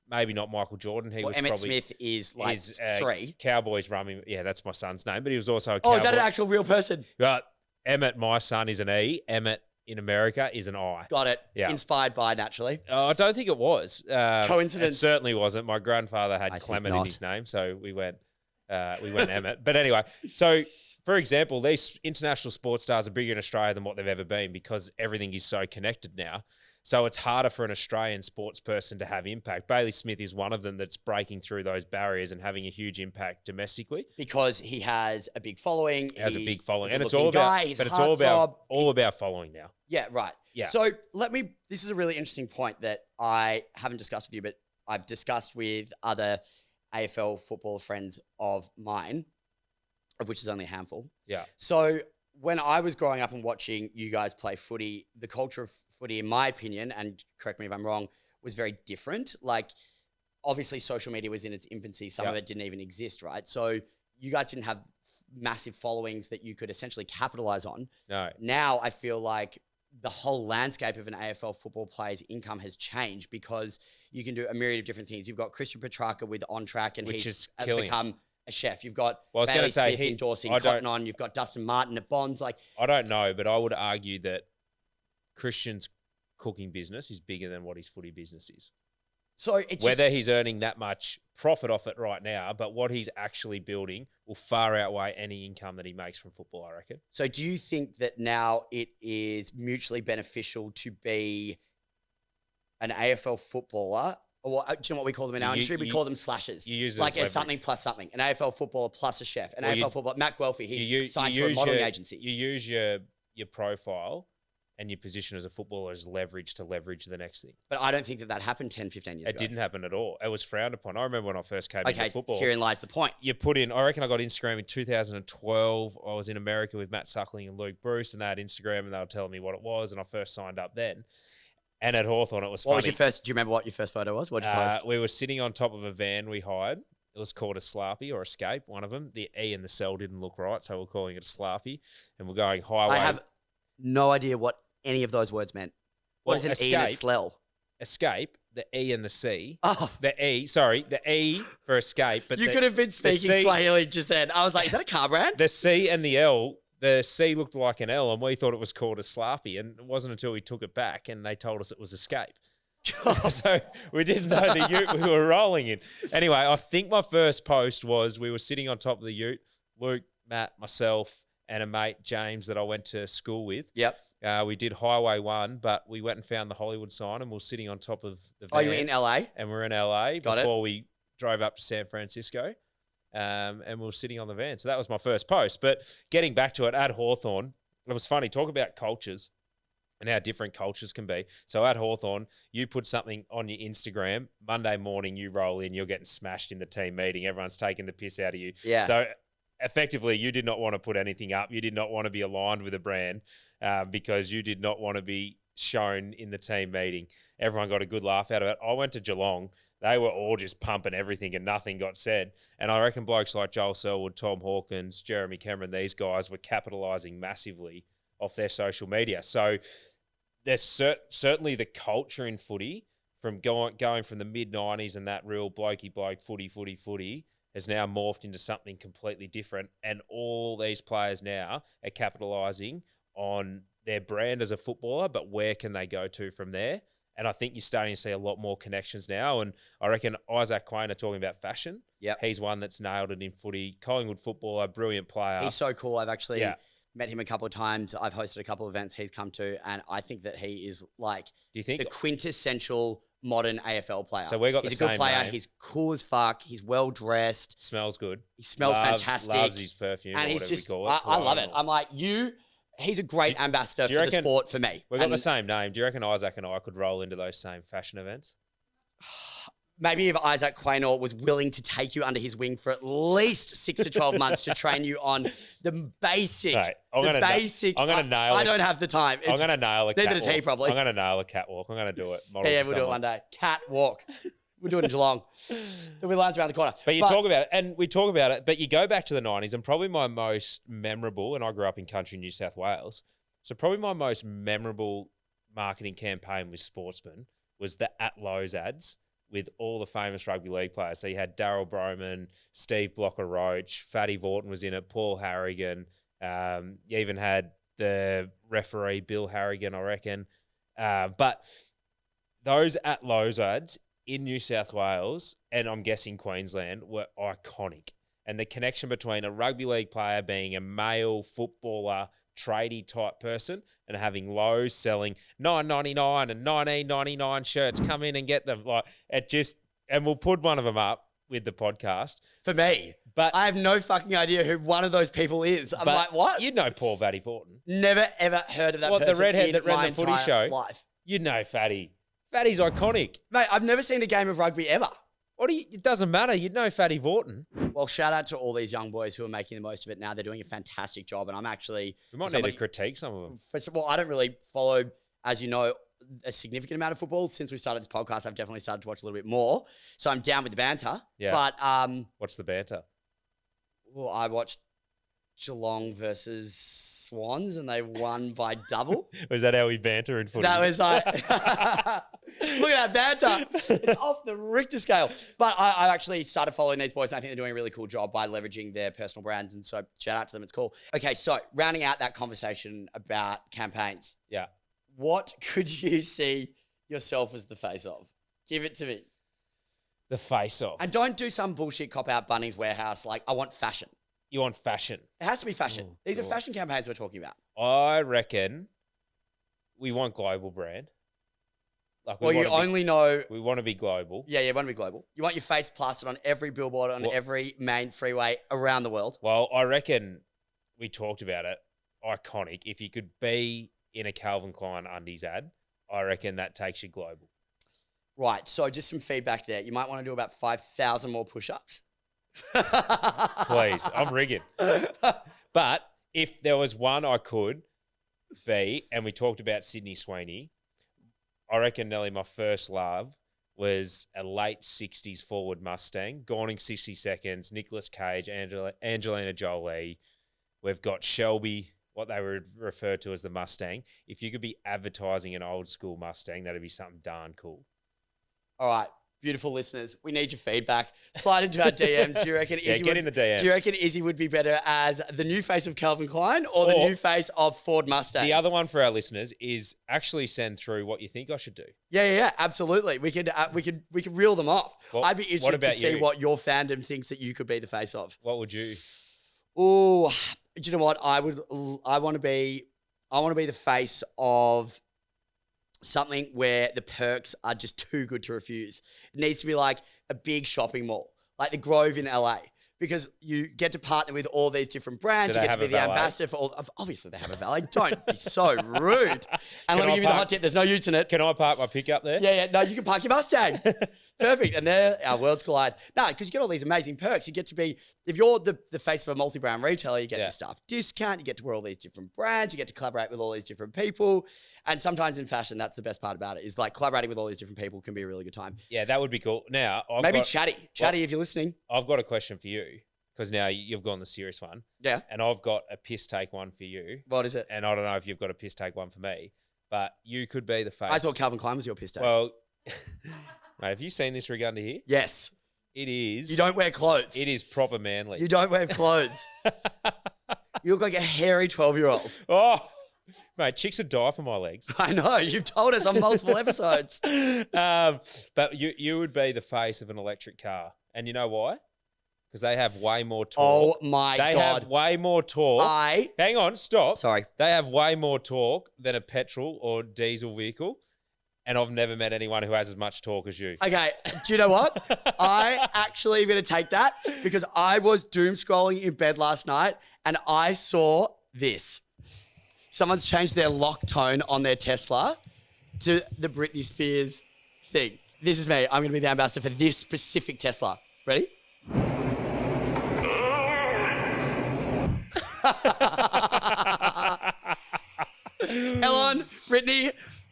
[SPEAKER 3] maybe not Michael Jordan. He
[SPEAKER 4] Well,
[SPEAKER 3] was
[SPEAKER 4] Emmett
[SPEAKER 3] probably
[SPEAKER 4] Smith is like
[SPEAKER 3] is,
[SPEAKER 4] 3.
[SPEAKER 3] Cowboys running. Yeah, that's my son's name, but he was also a
[SPEAKER 4] Oh,
[SPEAKER 3] Cowboy.
[SPEAKER 4] is that an actual real person?
[SPEAKER 3] But Emmett, my son, is an E. Emmett in America is an I.
[SPEAKER 4] Got it.
[SPEAKER 3] Yeah.
[SPEAKER 4] Inspired by, naturally.
[SPEAKER 3] I don't think it was.
[SPEAKER 4] Coincidence.
[SPEAKER 3] It certainly wasn't. My grandfather had
[SPEAKER 4] I think
[SPEAKER 3] Clement in
[SPEAKER 4] not.
[SPEAKER 3] his name, so we went Emmett. But anyway, so for example, these international sports stars are bigger in Australia than what they've ever been because everything is so connected now. So it's harder for an Australian sports person to have impact. Bailey Smith is one of them that's breaking through those barriers and having a huge impact domestically.
[SPEAKER 4] Because he has a big following.
[SPEAKER 3] He has a
[SPEAKER 4] he's
[SPEAKER 3] big following,
[SPEAKER 4] a
[SPEAKER 3] and it's
[SPEAKER 4] good-looking
[SPEAKER 3] all about.
[SPEAKER 4] guy, he's
[SPEAKER 3] But
[SPEAKER 4] a
[SPEAKER 3] it's all about
[SPEAKER 4] heartthrob.
[SPEAKER 3] following now.
[SPEAKER 4] Yeah, right.
[SPEAKER 3] Yeah.
[SPEAKER 4] So this is a really interesting point that I haven't discussed with you, but I've discussed with other AFL football friends of mine, of which is only a handful.
[SPEAKER 3] Yeah.
[SPEAKER 4] So when I was growing up and watching you guys play footy, the culture of footy, in my opinion, and correct me if I'm wrong, was very different. Like, obviously social media was in its infancy. Some of it didn't even exist, right? So you guys didn't have massive followings that you could essentially capitalize on.
[SPEAKER 3] No.
[SPEAKER 4] Now I feel like the whole landscape of an AFL football player's income has changed because you can do a myriad of different things. You've got Christian Petrarca with On Track, and
[SPEAKER 3] Which
[SPEAKER 4] he's
[SPEAKER 3] is killing.
[SPEAKER 4] become a chef. You've got
[SPEAKER 3] Well, I was
[SPEAKER 4] Bailey
[SPEAKER 3] gonna say,
[SPEAKER 4] Smith endorsing
[SPEAKER 3] I don't-
[SPEAKER 4] Cotton On. You've got Dustin Martin at Bonds. Like,
[SPEAKER 3] I don't know, but I would argue that Christian's cooking business is bigger than what his footy business is.
[SPEAKER 4] so it's
[SPEAKER 3] Whether he's earning that much profit off it right now, but what he's actually building will far outweigh any income that he makes from football, I reckon.
[SPEAKER 4] So do you think that now it is mutually beneficial to be an AFL footballer? Or do you know what we call them in our industry? We call them slashers.
[SPEAKER 3] You use it
[SPEAKER 4] like
[SPEAKER 3] as
[SPEAKER 4] a
[SPEAKER 3] leverage.
[SPEAKER 4] something plus something. An AFL footballer plus a chef. An
[SPEAKER 3] Well,
[SPEAKER 4] AFL footballer. Matt Guelphy, he's
[SPEAKER 3] You
[SPEAKER 4] signed to a
[SPEAKER 3] use
[SPEAKER 4] modeling
[SPEAKER 3] your-
[SPEAKER 4] agency.
[SPEAKER 3] You use your profile and your position as a footballer as leverage to leverage the next thing.
[SPEAKER 4] But I don't think that happened 10, 15 years
[SPEAKER 3] It
[SPEAKER 4] ago.
[SPEAKER 3] didn't happen at all. It was frowned upon. I remember when I first came
[SPEAKER 4] Okay,
[SPEAKER 3] into football.
[SPEAKER 4] herein lies the point.
[SPEAKER 3] You put in, I reckon I got Instagram in 2012. I was in America with Matt Suckling and Luke Bruce, and they had Instagram, and they were telling me what it was, and I first signed up then. And at Hawthorn, it was funny.
[SPEAKER 4] What was your first? Do you remember what your first photo was? What did you post?
[SPEAKER 3] We were sitting on top of a van we hired. It was called a Slurpee or Escape, one of them. The E and the cell didn't look right, so we're calling it a Slurpee. And we're going highway.
[SPEAKER 4] I have no idea what any of those words meant. What
[SPEAKER 3] Well,
[SPEAKER 4] is an E and a
[SPEAKER 3] escape.
[SPEAKER 4] slell?
[SPEAKER 3] Escape, the E and the C.
[SPEAKER 4] Oh,
[SPEAKER 3] The E for escape. But
[SPEAKER 4] you
[SPEAKER 3] the,
[SPEAKER 4] could have been speaking
[SPEAKER 3] C-
[SPEAKER 4] Swahili just then. I was like, is that a car brand?
[SPEAKER 3] The C and the L, the C looked like an L, and we thought it was called a Slurpee. And it wasn't until we took it back and they told us it was Escape. So we didn't know the ute we were rolling in. Anyway, I think my first post was we were sitting on top of the ute, Luke, Matt, myself, and a mate, James, that I went to school with.
[SPEAKER 4] Yep.
[SPEAKER 3] We did Highway 1, but we went and found the Hollywood sign, and we were sitting on top of the van.
[SPEAKER 4] Oh, you were in LA?
[SPEAKER 3] And we're in LA
[SPEAKER 4] Got it.
[SPEAKER 3] before we drove up to San Francisco. And we were sitting on the van. So that was my first post. But getting back to it, at Hawthorn, it was funny. Talk about cultures and how different cultures can be. So at Hawthorn, you put something on your Instagram, Monday morning you roll in, you're getting smashed in the team meeting, everyone's taking the piss out of you.
[SPEAKER 4] Yeah.
[SPEAKER 3] So effectively, you did not want to put anything up. You did not want to be aligned with a brand because you did not want to be shown in the team meeting. Everyone got a good laugh out of it. I went to Geelong. They were all just pumping everything and nothing got said. And I reckon blokes like Joel Selwood, Tom Hawkins, Jeremy Cameron, these guys were capitalising massively off their social media. So there's certainly the culture in footy from going from the mid-90s and that real blokey bloke footy has now morphed into something completely different. And all these players now are capitalising on their brand as a footballer, but where can they go to from there? And I think you're starting to see a lot more connections now. And I reckon Isaac Quain are talking about fashion.
[SPEAKER 4] Yep.
[SPEAKER 3] He's one that's nailed it in footy. Collingwood footballer, brilliant player.
[SPEAKER 4] He's so cool. I've actually
[SPEAKER 3] Yeah.
[SPEAKER 4] met him a couple of times. I've hosted a couple of events he's come to, and I think that he is like
[SPEAKER 3] Do you think?
[SPEAKER 4] the quintessential modern AFL player.
[SPEAKER 3] So we got
[SPEAKER 4] he's
[SPEAKER 3] the
[SPEAKER 4] a good
[SPEAKER 3] same
[SPEAKER 4] player.
[SPEAKER 3] name.
[SPEAKER 4] He's cool as fuck. He's well dressed.
[SPEAKER 3] Smells good.
[SPEAKER 4] He smells fantastic.
[SPEAKER 3] Loves his perfume,
[SPEAKER 4] and
[SPEAKER 3] or
[SPEAKER 4] he's
[SPEAKER 3] whatever
[SPEAKER 4] just,
[SPEAKER 3] we call it.
[SPEAKER 4] I love it.
[SPEAKER 3] Cologne.
[SPEAKER 4] I'm like, he's a great ambassador
[SPEAKER 3] do you
[SPEAKER 4] for the
[SPEAKER 3] reckon-
[SPEAKER 4] sport for me.
[SPEAKER 3] We've got
[SPEAKER 4] And
[SPEAKER 3] the same name. Do you reckon Isaac and I could roll into those same fashion events?
[SPEAKER 4] maybe if Isaac Quaynor was willing to take you under his wing for at least 6 to 12 months to train you on the basic.
[SPEAKER 3] Right, I'm gonna nail
[SPEAKER 4] I
[SPEAKER 3] it.
[SPEAKER 4] don't have the time.
[SPEAKER 3] I'm going to nail a catwalk.
[SPEAKER 4] Neither does he, probably.
[SPEAKER 3] I'm going to nail a catwalk. I'm going to do it. Model
[SPEAKER 4] Yeah,
[SPEAKER 3] for
[SPEAKER 4] we'll do it
[SPEAKER 3] someone.
[SPEAKER 4] one day. Catwalk. We'll do it in Geelong. There'll be lines around the corner.
[SPEAKER 3] But you talk about it, and we talk about it, but you go back to the 90s, and probably my most memorable, and I grew up in country New South Wales, so probably my most memorable marketing campaign with Sportsman was the At Lowe's ads with all the famous rugby league players. So you had Darryl Broman, Steve Blocker-Roach, Fatty Vaughton was in it, Paul Harrigan. You even had the referee, Bill Harrigan, I reckon. But those At Lowe's ads in New South Wales, and I'm guessing Queensland, were iconic. And the connection between a rugby league player being a male footballer, tradie type person, and having Lowe's selling $9.99 and $19.99 shirts, come in and get them. Like it just, and we'll put one of them up with the podcast.
[SPEAKER 4] For me.
[SPEAKER 3] But
[SPEAKER 4] I have no fucking idea who one of those people is. I'm like, what?
[SPEAKER 3] You'd know Paul Fatty Vaughton.
[SPEAKER 4] Never, ever heard of that person
[SPEAKER 3] The redhead
[SPEAKER 4] in
[SPEAKER 3] that ran
[SPEAKER 4] my
[SPEAKER 3] the footy
[SPEAKER 4] entire
[SPEAKER 3] show.
[SPEAKER 4] life.
[SPEAKER 3] You'd know Fatty. Fatty's iconic.
[SPEAKER 4] Mate, I've never seen a game of rugby ever.
[SPEAKER 3] It doesn't matter. You'd know Fatty Vaughton.
[SPEAKER 4] Well, shout out to all these young boys who are making the most of it now. They're doing a fantastic job. And I'm actually...
[SPEAKER 3] We might need to critique some of them.
[SPEAKER 4] First of all, I don't really follow, as you know, a significant amount of football. Since we started this podcast, I've definitely started to watch a little bit more. So I'm down with the banter.
[SPEAKER 3] Yeah.
[SPEAKER 4] But...
[SPEAKER 3] What's the banter?
[SPEAKER 4] Well, I watched Geelong versus Swans and they won by double.
[SPEAKER 3] Was that how we banter in footy?
[SPEAKER 4] That was like, look at that banter. It's off the Richter scale. But I actually started following these boys and I think they're doing a really cool job by leveraging their personal brands. And so shout out to them. It's cool. Okay, so rounding out that conversation about campaigns.
[SPEAKER 3] Yeah.
[SPEAKER 4] What could you see yourself as the face of? Give it to me.
[SPEAKER 3] The face off.
[SPEAKER 4] And don't do some bullshit cop-out Bunnings Warehouse like, I want fashion.
[SPEAKER 3] You want fashion?
[SPEAKER 4] It has to be fashion.
[SPEAKER 3] Oh,
[SPEAKER 4] These are
[SPEAKER 3] God.
[SPEAKER 4] fashion campaigns we're talking about.
[SPEAKER 3] I reckon we want global brand. Like
[SPEAKER 4] Well, you only know...
[SPEAKER 3] we want to be global.
[SPEAKER 4] Yeah, you want to be global. You want your face plastered on every billboard on every main freeway around the world.
[SPEAKER 3] Well, I reckon we talked about it. Iconic. If you could be in a Calvin Klein undies ad, I reckon that takes you global.
[SPEAKER 4] Right, so just some feedback there. You might want to do about 5,000 more push-ups.
[SPEAKER 3] Please, I'm rigging. But if there was one I could be, and we talked about Sydney Sweeney, I reckon, Nelly, my first love was a late 60s Ford Mustang, gone in 60 seconds, Nicolas Cage, Angelina Jolie. We've got Shelby, what they would refer to as the Mustang. If you could be advertising an old school Mustang, that'd be something darn cool.
[SPEAKER 4] All right, beautiful listeners. We need your feedback. Slide into our DMs. Do you reckon
[SPEAKER 3] Get in the DMs.
[SPEAKER 4] Do you reckon Izzy would be better as the new face of Calvin Klein or the new face of Ford Mustang?
[SPEAKER 3] The other one for our listeners is actually send through what you think I should do.
[SPEAKER 4] Yeah, absolutely. We could reel them off.
[SPEAKER 3] Well,
[SPEAKER 4] I'd be
[SPEAKER 3] what
[SPEAKER 4] interested to
[SPEAKER 3] about
[SPEAKER 4] see
[SPEAKER 3] you?
[SPEAKER 4] what your fandom thinks that you could be the face of.
[SPEAKER 3] What would you?
[SPEAKER 4] Oh, do you know what? I want to be the face of something where the perks are just too good to refuse. It needs to be like a big shopping mall, like the Grove in LA, because you get to partner with all these different brands.
[SPEAKER 3] Do
[SPEAKER 4] You
[SPEAKER 3] they
[SPEAKER 4] get to be
[SPEAKER 3] have
[SPEAKER 4] the
[SPEAKER 3] a valet?
[SPEAKER 4] ambassador for all. Obviously, they have a valet. Don't be so rude. And let me
[SPEAKER 3] I
[SPEAKER 4] give you the hot
[SPEAKER 3] park-
[SPEAKER 4] tip. There's no utes in it.
[SPEAKER 3] Can I park my pickup there?
[SPEAKER 4] Yeah. No, you can park your Mustang. Perfect. And there, our worlds collide. No, because you get all these amazing perks. You get to be, if you're the face of a multi-brand retailer, you get
[SPEAKER 3] Yeah.
[SPEAKER 4] the staff discount. You get to wear all these different brands. You get to collaborate with all these different people. And sometimes in fashion, that's the best part about it, is like collaborating with all these different people can be a really good time.
[SPEAKER 3] Yeah, that would be cool. Now,
[SPEAKER 4] Maybe Chatty, if you're listening.
[SPEAKER 3] I've got a question for you, because now you've gone the serious one.
[SPEAKER 4] Yeah.
[SPEAKER 3] And I've got a piss take one for you.
[SPEAKER 4] What is it?
[SPEAKER 3] And I don't know if you've got a piss take one for me, but you could be the face.
[SPEAKER 4] I thought Calvin Klein was your piss take.
[SPEAKER 3] Well, mate, have you seen this rig under here?
[SPEAKER 4] Yes.
[SPEAKER 3] It is.
[SPEAKER 4] You don't wear clothes.
[SPEAKER 3] It is proper manly.
[SPEAKER 4] You don't wear clothes. You look like a hairy 12-year-old.
[SPEAKER 3] Oh, mate, chicks would die for my legs.
[SPEAKER 4] I know. You've told us on multiple episodes.
[SPEAKER 3] But you would be the face of an electric car. And you know why? Because they have way more torque.
[SPEAKER 4] Oh, my
[SPEAKER 3] They
[SPEAKER 4] God.
[SPEAKER 3] have way more torque. Hang on, stop.
[SPEAKER 4] Sorry.
[SPEAKER 3] They have way more torque than a petrol or diesel vehicle. And I've never met anyone who has as much torque as you.
[SPEAKER 4] Okay, do you know what? I actually am going to take that because I was doom scrolling in bed last night and I saw this. Someone's changed their lock tone on their Tesla to the Britney Spears thing. This is me. I'm going to be the ambassador for this specific Tesla. Ready? Elon, Brittany,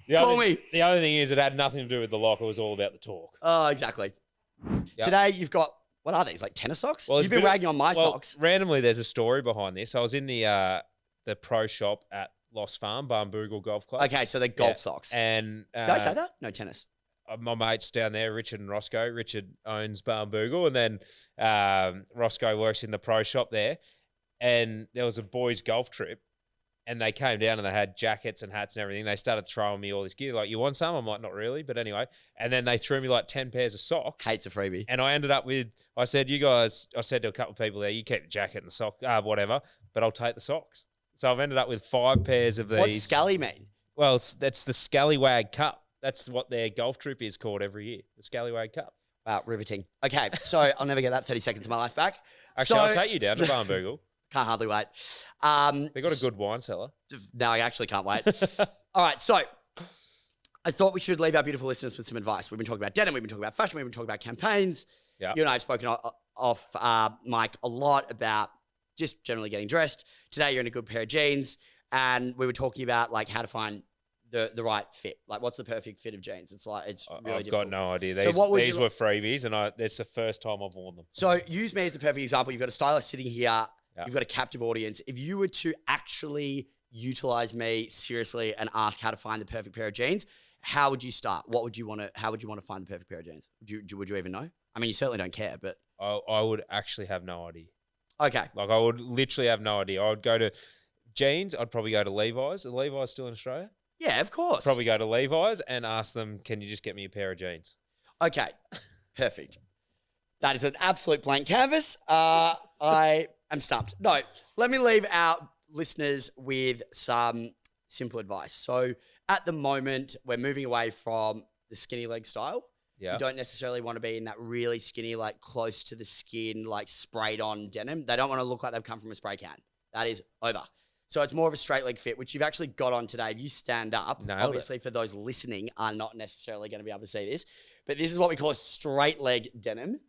[SPEAKER 4] call me.
[SPEAKER 3] The only thing is it had nothing to do with the lock. It was all about the talk.
[SPEAKER 4] Oh, exactly.
[SPEAKER 3] Yep.
[SPEAKER 4] Today you've got, what are these, like tennis socks?
[SPEAKER 3] Well,
[SPEAKER 4] You've been ragging on my socks.
[SPEAKER 3] Randomly, there's a story behind this. I was in the pro shop at Lost Farm, Barnbougle Golf Club.
[SPEAKER 4] Okay, so they're golf socks.
[SPEAKER 3] And
[SPEAKER 4] Did I say that? No, tennis.
[SPEAKER 3] My mates down there, Richard and Roscoe. Richard owns Barnbougle, and then Roscoe works in the pro shop there. And there was a boys' golf trip, and they came down and they had jackets and hats and everything. They started throwing me all this gear. Like, you want some? I'm like, not really, but anyway. And then they threw me like 10 pairs of socks.
[SPEAKER 4] Hate's a freebie.
[SPEAKER 3] And I ended up with, I said to a couple of people there, you keep the jacket and sock, whatever, but I'll take the socks. So I've ended up with 5 pairs of these.
[SPEAKER 4] What's scally mean?
[SPEAKER 3] Well, that's the Scallywag Cup. That's what their golf trip is called every year, the Scallywag Cup.
[SPEAKER 4] Wow, riveting. Okay, so I'll never get that 30 seconds of my life back.
[SPEAKER 3] Actually, I'll take you down to Barnbougle.
[SPEAKER 4] Can't hardly wait.
[SPEAKER 3] They got a good wine cellar.
[SPEAKER 4] No, I actually can't wait. All right, so I thought we should leave our beautiful listeners with some advice. We've been talking about denim, we've been talking about fashion, we've been talking about campaigns.
[SPEAKER 3] Yeah.
[SPEAKER 4] You and I have spoken off mic a lot about just generally getting dressed. Today you're in a good pair of jeans, and we were talking about like how to find the right fit. Like, what's the perfect fit of jeans? It's like, it's really
[SPEAKER 3] I've
[SPEAKER 4] difficult.
[SPEAKER 3] got no idea.
[SPEAKER 4] So
[SPEAKER 3] These were freebies, and it's the first time I've worn them.
[SPEAKER 4] So use me as the perfect example. You've got a stylist sitting here.
[SPEAKER 3] Yeah.
[SPEAKER 4] You've got a captive audience. If you were to actually utilize me seriously and ask how to find the perfect pair of jeans, how would you start? How would you want to find the perfect pair of jeans? Would you even know? I mean, you certainly don't care, but
[SPEAKER 3] I would actually have no idea.
[SPEAKER 4] Okay.
[SPEAKER 3] Like, I would literally have no idea. I would go to jeans. I'd probably go to Levi's. Are Levi's still in Australia?
[SPEAKER 4] Yeah, of course.
[SPEAKER 3] Probably go to Levi's and ask them, can you just get me a pair of jeans?
[SPEAKER 4] Okay. Perfect. That is an absolute blank canvas. I am stumped. No, let me leave our listeners with some simple advice. So at the moment, we're moving away from the skinny leg style.
[SPEAKER 3] Yeah.
[SPEAKER 4] You don't necessarily want to be in that really skinny, like close to the skin, like sprayed on denim. They don't want to look like they've come from a spray can. That is over. So it's more of a straight leg fit, which you've actually got on today. If you stand up, obviously for those listening are not necessarily going to be able to see this, but this is what we call a straight leg denim. Can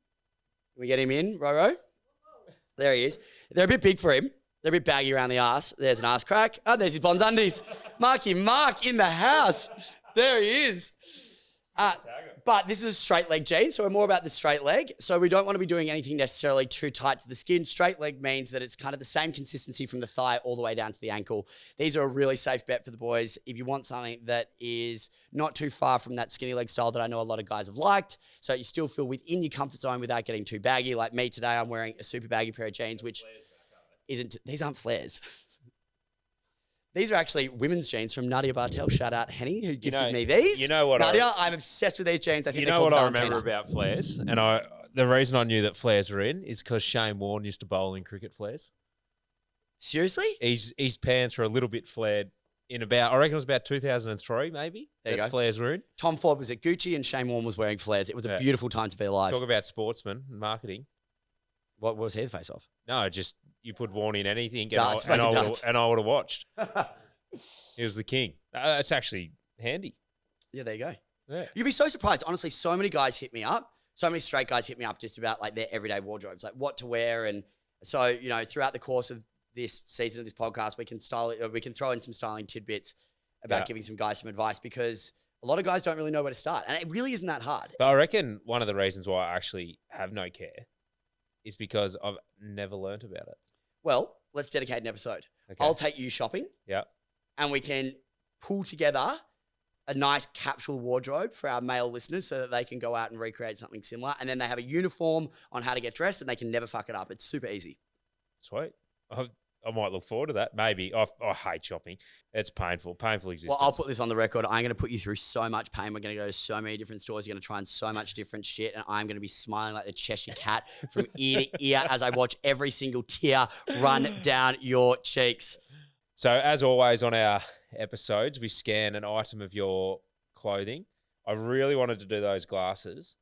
[SPEAKER 4] we get him in, Roro? There he is. They're a bit big for him. They're a bit baggy around the arse. There's an arse crack. Oh, there's his Bonds undies. Marky Mark in the house. There he is. But this is a straight leg jeans, so we're more about the straight leg. So we don't want to be doing anything necessarily too tight to the skin. Straight leg means that it's kind of the same consistency from the thigh all the way down to the ankle. These are a really safe bet for the boys. If you want something that is not too far from that skinny leg style that I know a lot of guys have liked, so you still feel within your comfort zone without getting too baggy. Like me today, I'm wearing a super baggy pair of jeans, which these aren't flares. These are actually women's jeans from Nadia Bartel. Shout out Henny, who gifted me these.
[SPEAKER 3] You know what?
[SPEAKER 4] Nadia, I'm obsessed with these jeans. I think
[SPEAKER 3] you
[SPEAKER 4] they're
[SPEAKER 3] know
[SPEAKER 4] called
[SPEAKER 3] what
[SPEAKER 4] Valentina.
[SPEAKER 3] I remember about flares, and the reason I knew that flares were in is because Shane Warne used to bowl in cricket flares.
[SPEAKER 4] Seriously?
[SPEAKER 3] His pants were a little bit flared in about, I reckon it was about 2003, maybe.
[SPEAKER 4] There you go.
[SPEAKER 3] Flares were in.
[SPEAKER 4] Tom Ford was at Gucci and Shane Warne was wearing flares. It was a beautiful time to be alive.
[SPEAKER 3] Talk about sportsmen and marketing.
[SPEAKER 4] What was he the face off?
[SPEAKER 3] No, just you put Warne in anything,
[SPEAKER 4] Darts,
[SPEAKER 3] and I
[SPEAKER 4] fucking
[SPEAKER 3] would have watched. He was the king. It's actually handy.
[SPEAKER 4] Yeah, there you go.
[SPEAKER 3] Yeah.
[SPEAKER 4] You'd be so surprised. Honestly, so many guys hit me up. So many straight guys hit me up just about like their everyday wardrobes, like what to wear. And so, you know, throughout the course of this season of this podcast, we can throw in some styling tidbits about giving some guys some advice, because a lot of guys don't really know where to start. And it really isn't that hard.
[SPEAKER 3] But I reckon one of the reasons why I actually have no care is because I've never learnt about it.
[SPEAKER 4] Well, let's dedicate an episode. Okay. I'll take you shopping.
[SPEAKER 3] Yeah.
[SPEAKER 4] And we can pull together a nice capsule wardrobe for our male listeners so that they can go out and recreate something similar. And then they have a uniform on how to get dressed and they can never fuck it up. It's super easy.
[SPEAKER 3] Sweet. I might look forward to that. Maybe. I hate shopping. It's painful existence.
[SPEAKER 4] Well, I'll put this on the record. I'm going to put you through so much pain. We're going to go to so many different stores. You're going to try on so much different shit. And I'm going to be smiling like the Cheshire Cat from ear to ear as I watch every single tear run down your cheeks.
[SPEAKER 3] So as always on our episodes, we scan an item of your clothing. I really wanted to do those glasses.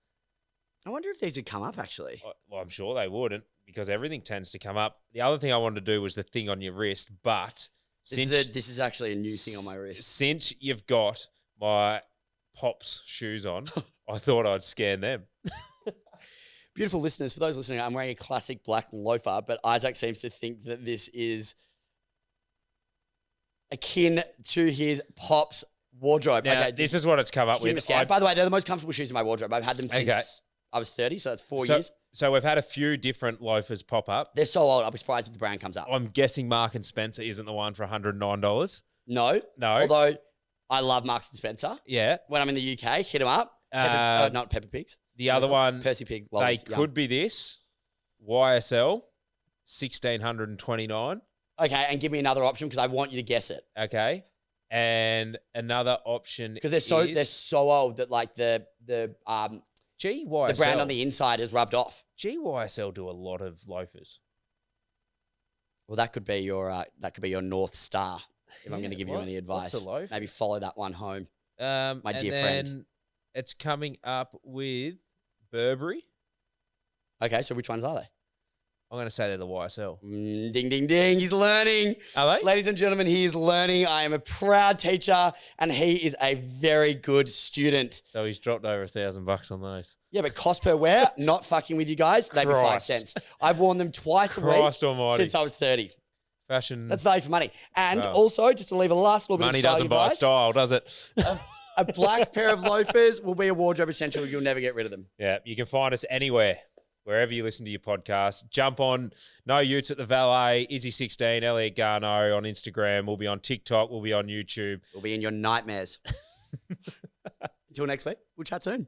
[SPEAKER 4] I wonder if these would come up, actually.
[SPEAKER 3] Well, I'm sure they wouldn't, because everything tends to come up. The other thing I wanted to do was the thing on your wrist, but
[SPEAKER 4] this is actually a new thing on my wrist.
[SPEAKER 3] Since you've got my Pops shoes on, I thought I'd scan them.
[SPEAKER 4] Beautiful listeners, for those listening, I'm wearing a classic black loafer, but Isaac seems to think that this is akin to his Pop's wardrobe.
[SPEAKER 3] Now, this is what it's come up
[SPEAKER 4] give me a
[SPEAKER 3] with.
[SPEAKER 4] scan. By the way, they're the most comfortable shoes in my wardrobe. I've had them since I was 30, so that's 4 years.
[SPEAKER 3] So we've had a few different loafers pop up.
[SPEAKER 4] They're so old, I'll be surprised if the brand comes up.
[SPEAKER 3] I'm guessing Mark and Spencer isn't the one for $109.
[SPEAKER 4] No. Although I love Marks and Spencer.
[SPEAKER 3] Yeah.
[SPEAKER 4] When I'm in the UK, hit them up. Not Pepper Pigs.
[SPEAKER 3] The other one,
[SPEAKER 4] Percy Pig.
[SPEAKER 3] They could be this YSL 1629.
[SPEAKER 4] Okay, and give me another option because I want you to guess it.
[SPEAKER 3] Okay. And another option
[SPEAKER 4] because they're so old that like the
[SPEAKER 3] GYSL,
[SPEAKER 4] the brand on the inside is rubbed off.
[SPEAKER 3] GYSL do a lot of loafers.
[SPEAKER 4] Well, that could be your North Star. If I'm going to give you any advice,
[SPEAKER 3] what's a loaf?
[SPEAKER 4] Maybe follow that one home.
[SPEAKER 3] My
[SPEAKER 4] dear friend.
[SPEAKER 3] It's coming up with Burberry.
[SPEAKER 4] Okay, so which ones are they?
[SPEAKER 3] I'm going to say they're the YSL.
[SPEAKER 4] Ding, ding, ding. He's learning.
[SPEAKER 3] Are they?
[SPEAKER 4] Ladies and gentlemen, he is learning. I am a proud teacher and he is a very good student.
[SPEAKER 3] So he's dropped over $1,000 on those.
[SPEAKER 4] Yeah, but cost per wear, not fucking with you guys. They'd be 5 cents. I've worn them twice a week
[SPEAKER 3] almighty.
[SPEAKER 4] since I was 30.
[SPEAKER 3] Fashion.
[SPEAKER 4] That's value for money. And also, just to leave a last little bit
[SPEAKER 3] money
[SPEAKER 4] of style
[SPEAKER 3] doesn't buy
[SPEAKER 4] advice,
[SPEAKER 3] style, does it?
[SPEAKER 4] a black pair of loafers will be a wardrobe essential. You'll never get rid of them.
[SPEAKER 3] Yeah, you can find us anywhere. Wherever you listen to your podcast, jump on No Utes at the Valet, Izzy16, Elliot Garno on Instagram. We'll be on TikTok. We'll be on YouTube.
[SPEAKER 4] We'll be in your nightmares. Until next week, we'll chat soon.